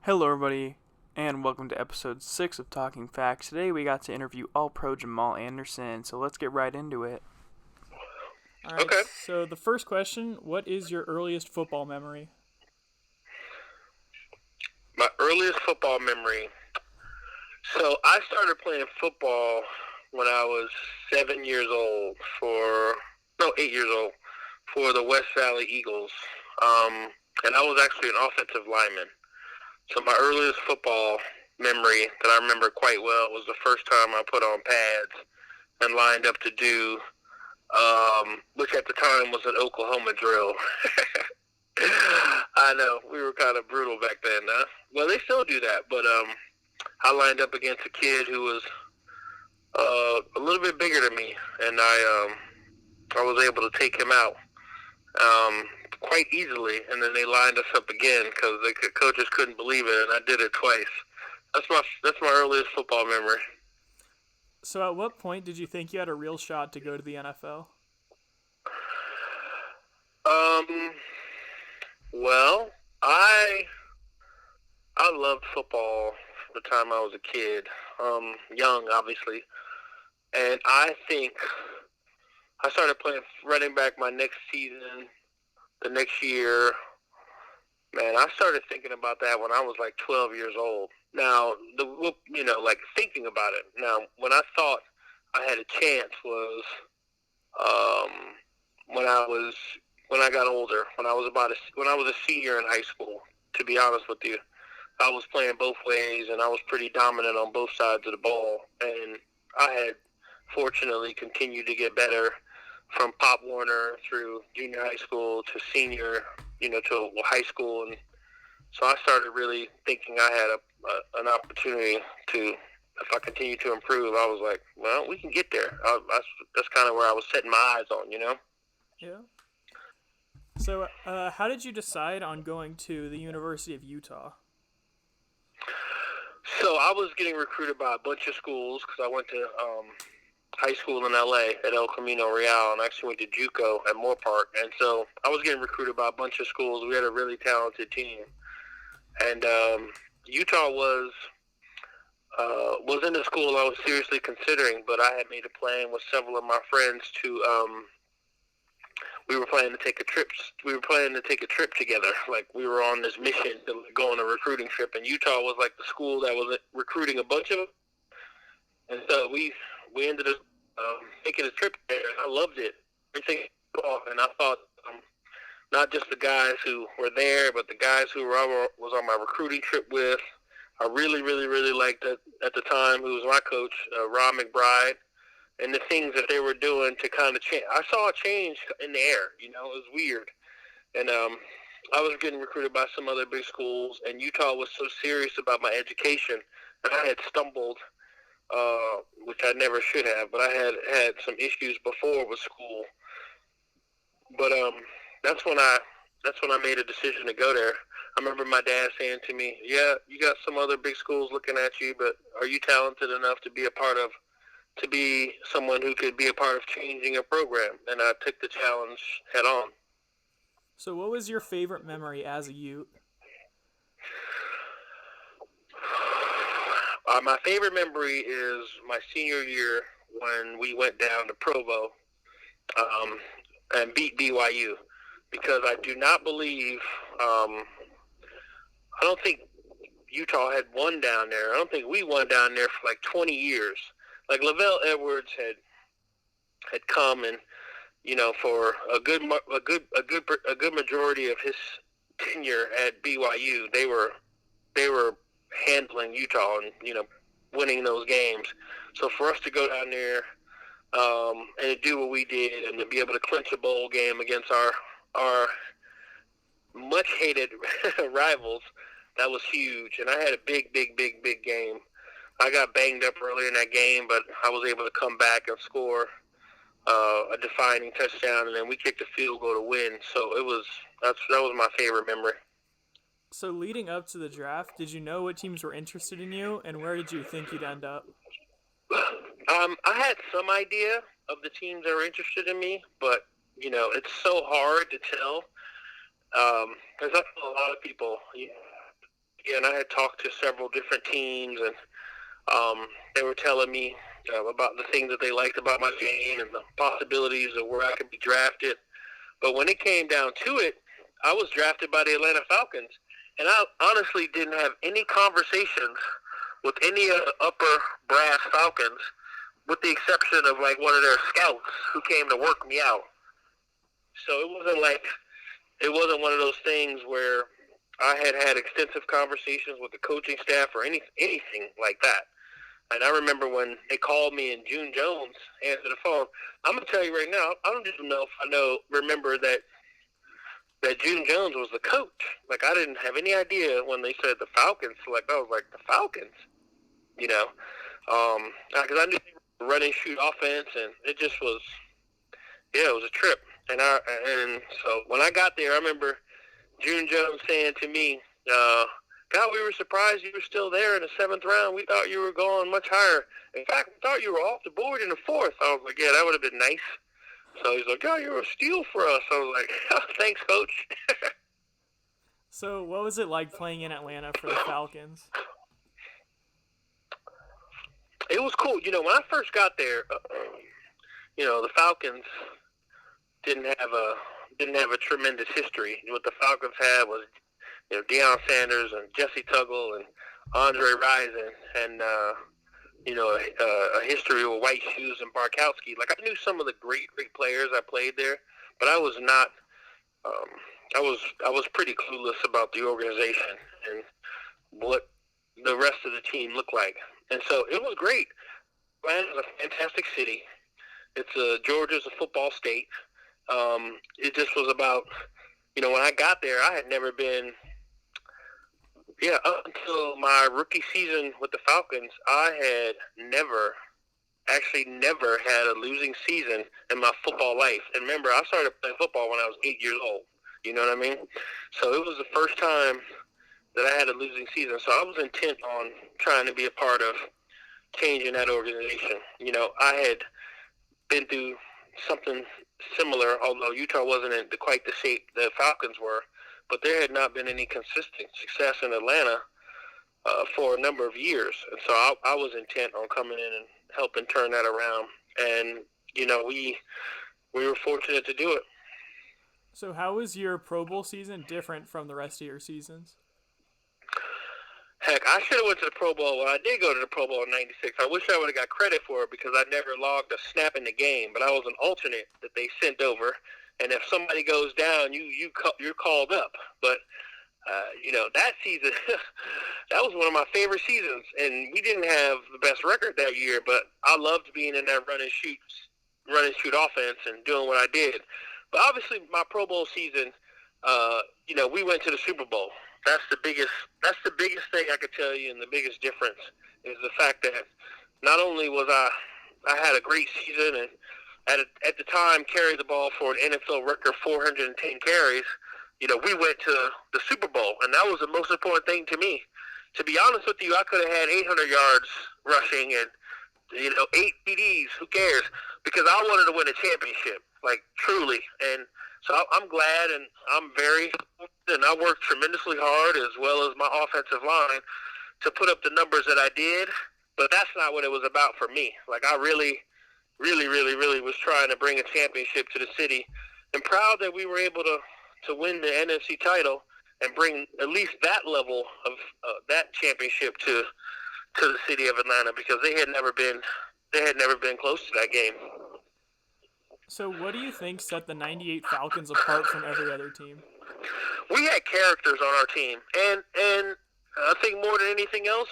Hello, everybody, and welcome to episode 6 of Talking Facts. Today we got to interview All-Pro Jamal Anderson, so let's get right into it. All right, Okay. so the first question, what is your earliest football memory? My earliest football memory. So I started playing football when I was 7 years old 8 years old for the West Valley Eagles. And I was actually an offensive lineman. So my earliest football memory that I remember quite well was the first time I put on pads and lined up to do, which at the time was an Oklahoma drill. I know, we were kind of brutal back then. Huh? Well, they still do that, but I lined up against a kid who was a little bit bigger than me, and I was able to take him out quite easily. And then they lined us up again because the coaches couldn't believe it, and I did it twice. That's my earliest football memory. So at what point did you think you had a real shot to go to the NFL? Well, I loved football from the time I was a kid, young, obviously, and I think I started playing running back my next season, the next year. Man, I started thinking about that when I was like 12 years old. Now, like thinking about it. Now, when I thought I had a chance was when I got older, when I was a senior in high school. To be honest with you, I was playing both ways, and I was pretty dominant on both sides of the ball. And I had fortunately continued to get better from Pop Warner through junior high school to senior, to high school. And so I started really thinking I had an opportunity to, if I continue to improve, I was like, well, we can get there. That's kind of where I was setting my eyes on, Yeah. So how did you decide on going to the University of Utah? So I was getting recruited by a bunch of schools because I went to high school in L.A. at El Camino Real, and I actually went to JUCO at Moore Park. And so I was getting recruited by a bunch of schools. We had a really talented team. And Utah was in the school I was seriously considering, but I had made a plan with several of my friends to we were planning to take a trip together. Like, we were on this mission to go on a recruiting trip, and Utah was like the school that was recruiting a bunch of them. And so we ended up taking a trip there, and I loved it. Everything off, and I thought not just the guys who were there, but the guys who was on my recruiting trip with. I really, really, really liked it at the time. Who was my coach, Ron McBride, and the things that they were doing to kind of change. I saw a change in the air. It was weird. And I was getting recruited by some other big schools, and Utah was so serious about my education, and I had stumbled, which I never should have, but I had some issues before with school. But that's when I made a decision to go there. I remember my dad saying to me, "Yeah, you got some other big schools looking at you, but are you talented enough to be someone who could be a part of changing a program?" And I took the challenge head on. So what was your favorite memory as a Ute? My favorite memory is my senior year when we went down to Provo and beat BYU, because I do not believe I don't think Utah had won down there. I don't think we won down there for like 20 years. Like, Lavelle Edwards had come, and for a good majority of his tenure at BYU, they were handling Utah and winning those games. So for us to go down there and to do what we did, and to be able to clinch a bowl game against our much hated rivals, that was huge. And I had a big game. I got banged up early in that game, but I was able to come back and score a defining touchdown, and then we kicked a field goal to win. So that was my favorite memory. So leading up to the draft, did you know what teams were interested in you, and where did you think you'd end up? I had some idea of the teams that were interested in me, but it's so hard to tell. Because I feel a lot of people Yeah, and I had talked to several different teams, and they were telling me about the things that they liked about my game and the possibilities of where I could be drafted. But when it came down to it, I was drafted by the Atlanta Falcons, and I honestly didn't have any conversations with any of the upper brass Falcons, with the exception of like one of their scouts who came to work me out. So it wasn't one of those things where I had extensive conversations with the coaching staff or anything like that. And I remember when they called me and June Jones answered the phone. I'm gonna tell you right now, I don't even know if remember that June Jones was the coach. Like, I didn't have any idea when they said the Falcons. Like, I was like, the Falcons, you know, because I knew they were running shoot offense, and it just was, yeah, it was a trip. And so when I got there, I remember June Jones saying to me, God, we were surprised you were still there in the 7th round. We thought you were going much higher. In fact, we thought you were off the board in the 4th. I was like, yeah, that would have been nice. So he's like, oh, you're a steal for us. I was like, oh, thanks, coach. So what was it like playing in Atlanta for the Falcons? It was cool. When I first got there, the Falcons didn't have a tremendous history. What the Falcons had was, Deion Sanders and Jesse Tuggle and Andre Rison and, a history with White Shoes and Barkowski. Like, I knew some of the great players I played there, but I was not. I was pretty clueless about the organization and what the rest of the team looked like, and so it was great. Atlanta's a fantastic city. Georgia's a football state. It just was about, when I got there, I had never been. Yeah, up until my rookie season with the Falcons, I had never had a losing season in my football life. And remember, I started playing football when I was 8 years old. You know what I mean? So it was the first time that I had a losing season. So I was intent on trying to be a part of changing that organization. I had been through something similar, although Utah wasn't in quite the shape the Falcons were. But there had not been any consistent success in Atlanta for a number of years. And so I was intent on coming in and helping turn that around. And, we were fortunate to do it. So how was your Pro Bowl season different from the rest of your seasons? Heck, I should have went to the Pro Bowl. Well, I did go to the Pro Bowl in '96. I wish I would have got credit for it because I never logged a snap in the game. But I was an alternate that they sent over. And if somebody goes down, you're called up. But that season, that was one of my favorite seasons. And we didn't have the best record that year, but I loved being in that run and shoot offense and doing what I did. But obviously, my Pro Bowl season, we went to the Super Bowl. That's the biggest thing I could tell you, and the biggest difference is the fact that not only was I had a great season and at the time carried the ball for an NFL record 410 carries. We went to the Super Bowl, and that was the most important thing to me. To be honest with you, I could have had 800 yards rushing and 8 TDs. Who cares? Because I wanted to win a championship, like truly. And so I'm glad, and I worked tremendously hard as well as my offensive line to put up the numbers that I did. But that's not what it was about for me. Like, I really was trying to bring a championship to the city, and proud that we were able to win the NFC title and bring at least that level of that championship to the city of Atlanta, because they had never been close to that game. So what do you think set the '98 Falcons apart from every other team? We had characters on our team, and I think more than anything else,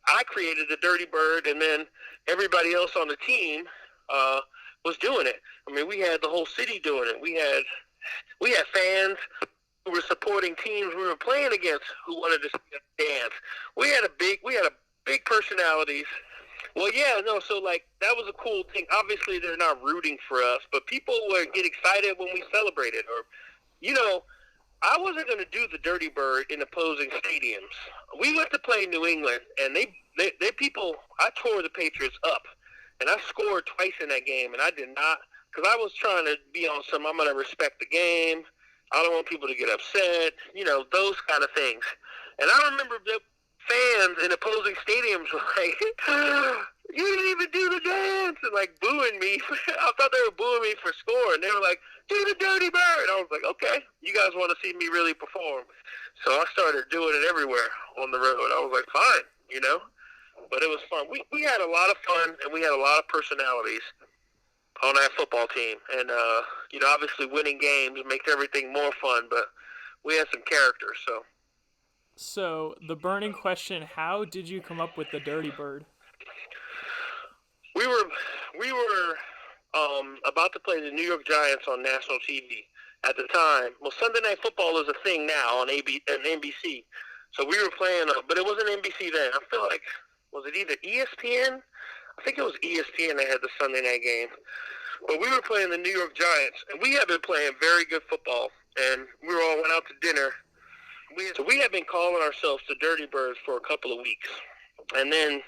I created the Dirty Bird, and then everybody else on the team was doing it. I mean, we had the whole city doing it. We had fans who were supporting teams we were playing against who wanted to see us dance. We had big personalities. Well, yeah, no, so like that was a cool thing. Obviously, they're not rooting for us, but people would get excited when we celebrated, or I wasn't going to do the Dirty Bird in opposing stadiums. We went to play New England, and they I tore the Patriots up, and I scored twice in that game, and I did not, because I was trying to be on I'm going to respect the game. I don't want people to get upset, those kind of things. And I remember the fans in opposing stadiums were like, you didn't even do the dance, and like booing me. I thought they were booing me for scoring. They were like, do the dirty bird. I was like, okay, you guys want to see me really perform. So I started doing it everywhere on the road. I was like, fine, But it was fun. We had a lot of fun, and we had a lot of personalities on that football team. And, obviously winning games makes everything more fun, but we had some characters, so. So, the burning question, how did you come up with the Dirty Bird? We were about to play the New York Giants on national TV at the time. Well, Sunday Night Football is a thing now on NBC. So we were playing, but it wasn't NBC then. I feel like, was it either ESPN? I think it was ESPN that had the Sunday night game. But we were playing the New York Giants, and we had been playing very good football, and we all went out to dinner. So we had been calling ourselves the Dirty Birds for a couple of weeks. And then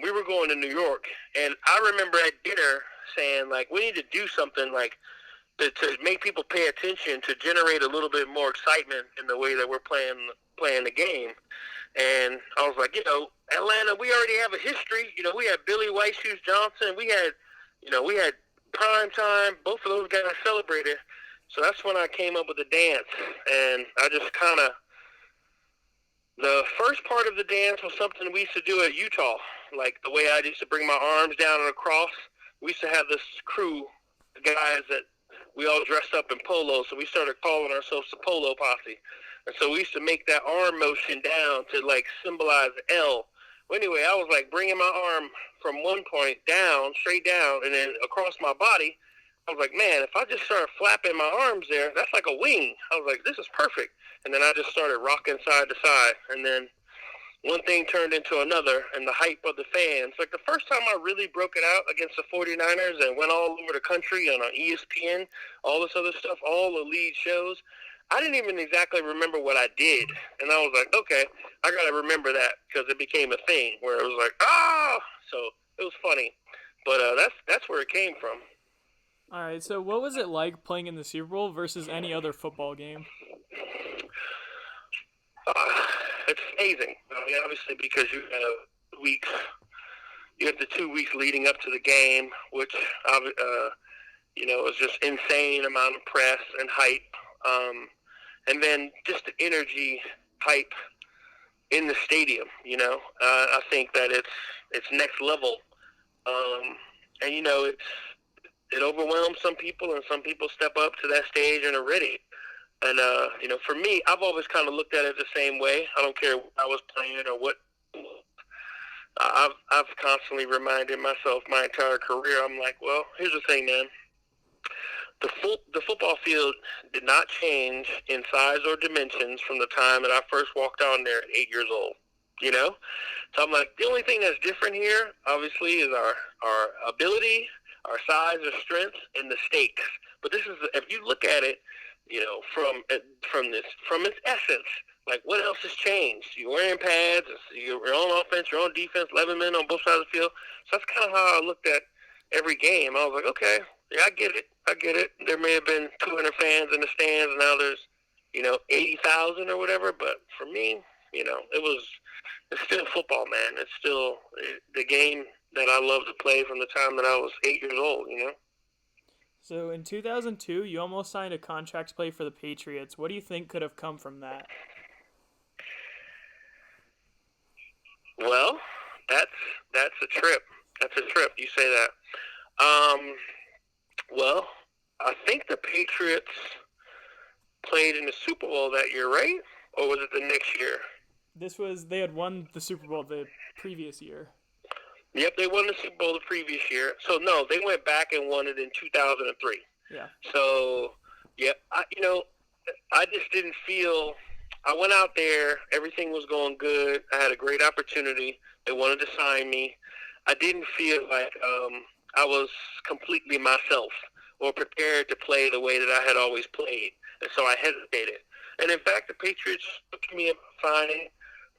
we were going to New York, and I remember at dinner saying, like, we need to do something, like, to make people pay attention, to generate a little bit more excitement in the way that we're playing the game. And I was like, Atlanta, we already have a history. We had Billy White Shoes Johnson. We had Prime Time. Both of those guys celebrated. So that's when I came up with the dance. And I just kind of, the first part of the dance was something we used to do at Utah. Like the way I used to bring my arms down and across. We used to have this crew, guys that we all dressed up in polo. So we started calling ourselves the Polo Posse. And so we used to make that arm motion down to, like, symbolize the L. Well, anyway, I was, like, bringing my arm from one point down, straight down, and then across my body. I was like, man, if I just start flapping my arms there, that's like a wing. I was like, this is perfect. And then I just started rocking side to side. And then one thing turned into another, and the hype of the fans. Like, the first time I really broke it out against the 49ers and went all over the country on ESPN, all this other stuff, all the lead shows, I didn't even exactly remember what I did. And I was like, okay, I got to remember that, because it became a thing where it was like, ah! So it was funny. But that's where it came from. All right, so what was it like playing in the Super Bowl versus any other football game? It's amazing. I mean, obviously, because you have the 2 weeks leading up to the game, which, was just insane amount of press and hype. And then just the energy, hype in the stadium, I think that it's next level. And, it overwhelms some people, and some people step up to that stage and are ready. And, for me, I've always kind of looked at it the same way. I don't care what I was playing or what. I've constantly reminded myself my entire career, I'm like, well, here's the thing, man. The football field did not change in size or dimensions from the time that I first walked on there at 8 years old, So I'm like, the only thing that's different here, obviously, is our ability, our size or strength, and the stakes. But this is, if you look at it, from its essence, like, what else has changed? You're wearing pads, you're on offense, you're on defense, 11 men on both sides of the field. So that's kind of how I looked at every game. I was like, okay, yeah, I get it. There may have been 200 fans in the stands, and now there's, 80,000 or whatever. But for me, it's still football, man. It's still the game that I love to play from the time that I was 8 years old, So in 2002, you almost signed a contract to play for the Patriots. What do you think could have come from that? Well, that's a trip. That's a trip. You say that. Well, I think the Patriots played in the Super Bowl that year, right? Or was it the next year? They had won the Super Bowl the previous year. Yep, they won the Super Bowl the previous year. So, no, they went back and won it in 2003. Yeah. So, yeah, I just didn't feel – I went out there. Everything was going good. I had a great opportunity. They wanted to sign me. I didn't feel like I was completely myself or prepared to play the way that I had always played. And so I hesitated. And, in fact, the Patriots took me up signing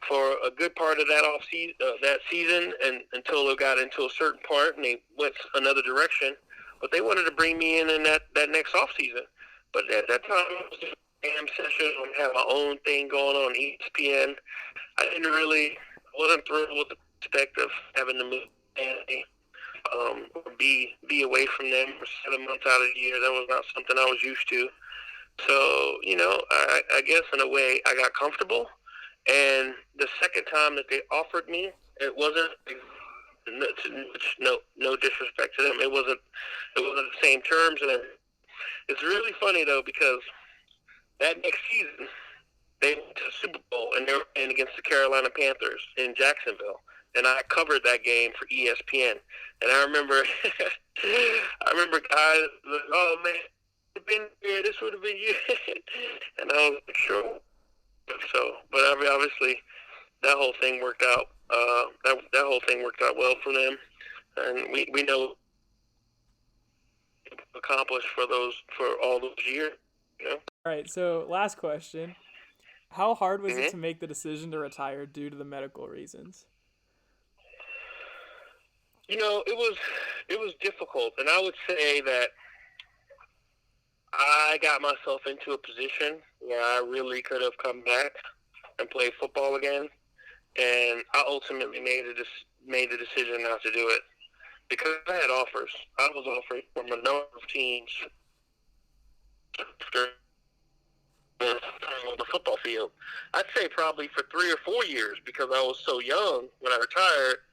for a good part of that season, and until it got into a certain part and they went another direction. But they wanted to bring me in that next off season. But at that time, I was just a jam session. I had my own thing going on ESPN. I wasn't thrilled with the prospect of having to move family, or be away from them for 7 months out of the year. That was not something I was used to. So, I guess in a way I got comfortable. And the second time that they offered me, it wasn't, no disrespect to them. It wasn't the same terms. And it's really funny though, because that next season they went to the Super Bowl and they were playing against the Carolina Panthers in Jacksonville. And I covered that game for ESPN. And I remember, guys like, "Oh man, it'd been here. This would have been you." And I was like, "Sure." So, but I mean, obviously, that whole thing worked out. That whole thing worked out well for them, and we know accomplished for all those years. All right, so last question. How hard was it Mm-hmm. to make the decision to retire due to the medical reasons? It was difficult, and I would say that I got myself into a position where I really could have come back and played football again, and I ultimately made the decision not to do it because I had offers. I was offered from a number of teams on the football field. I'd say probably for 3 or 4 years because I was so young when I retired,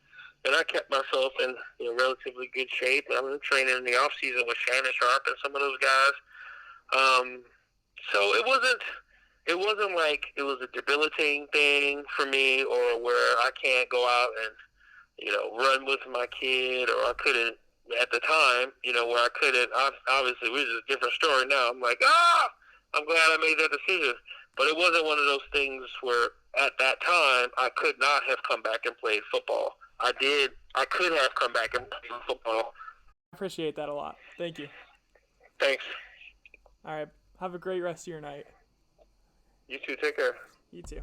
and I kept myself in relatively good shape. I was training in the off season with Shannon Sharp and some of those guys. So it wasn't like it was a debilitating thing for me, or where I can't go out and run with my kid, or I couldn't at the time, where I couldn't. Obviously, which is a different story now. I'm like, I'm glad I made that decision. But it wasn't one of those things where at that time I could not have come back and played football. I did. I could have come back and played football. I appreciate that a lot. Thank you. Thanks. All right, have a great rest of your night. You too. Take care. You too.